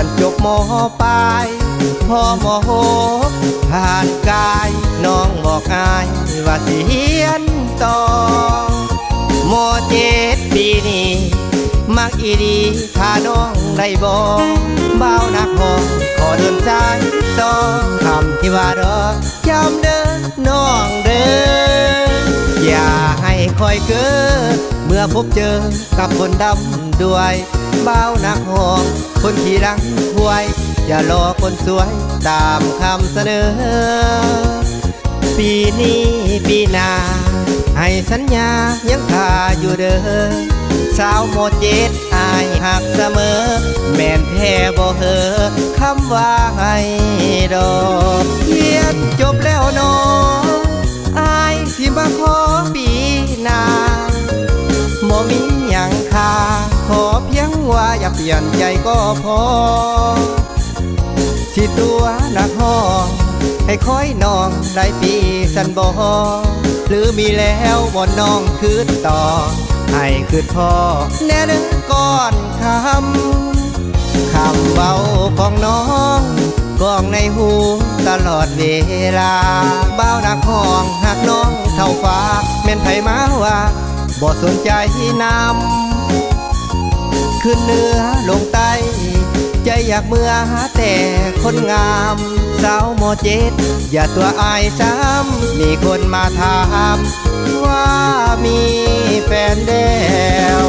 นจบม.ปลายพอม.6ผ่านกายน้องบอกอายว่าสิเฮียนต่อม.7ปีนี้มักอีดีถ้าน้องได้บอกเบาหนักห้องขอเดินใจต่อคำที่ว่ารอจำเด้อน้องเด้ออย่าให้คอยเก้อเมื่อพบเจอกับคนดำด้วยเบาหนักห้องคนขี่รังหวยอย่ารอคนสวยตามคำเสนอปีนี้ปีหน้าให้สัญญายังคาอยู่เด้อสาวม.7อายหักเสมอแม่นแท้บ่เหอคำว่าให้ดอกเรียนจบแล้วน้องอายสิมาขอปีหน้าบ่มีหยังค่าขอเพียงว่าอย่าเปลี่ยนใจก็พอสิตัวนักห้องให้คอยน้องได้ปีสันบ่หรือมีแล้วบ่น้องคืนต่อให้คืนพ่อแน่เด้อก่อนคำเบาของน้องกองในหูตลอดเวลาเบาหนักห้องหักน้องเท่าฟ้าแม่นไผมาว่าบ่สนใจนำขึ้นเหนือลงใต้ใจอยากเมื่อหาแต่คนงามสาวม.7อย่าตัวอายซ้ำมีคนมาถามว่ามีแฟนแล้ว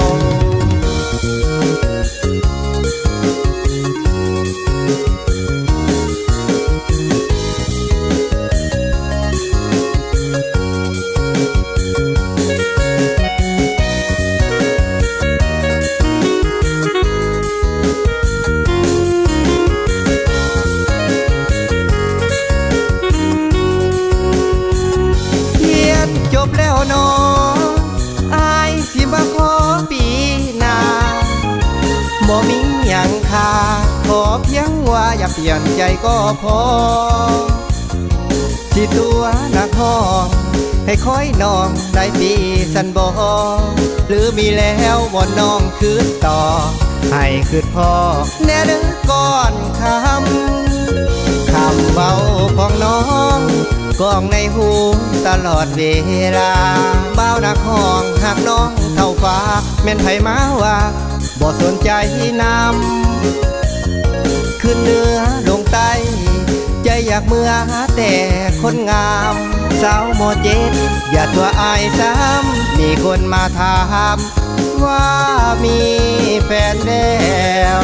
จบแล้วน้องอายสิมาขอปีหน้าบ่มีหยังค่าขอเพียงว่าอย่าเปลี่ยนใจก็พอสิตัวนักห้องให้คอยน้องได้ปีสันบ่หรือมีแล้วบ่น้องคืนต่อให้คืนพ่อแน่เด้อก่อนคำเบาของน้องกองในหูตลอดเวลาเบาหนักห้องหากน้องเท่าฟ้าแม่นไผมาว่าบ่สนใจนำขึ้นเหนือลงใต้ใจอยากเมื่อหาแต่คนงามสาวม.7อย่าตัวอายซ้ำมีคนมาถามว่ามีแฟนแล้ว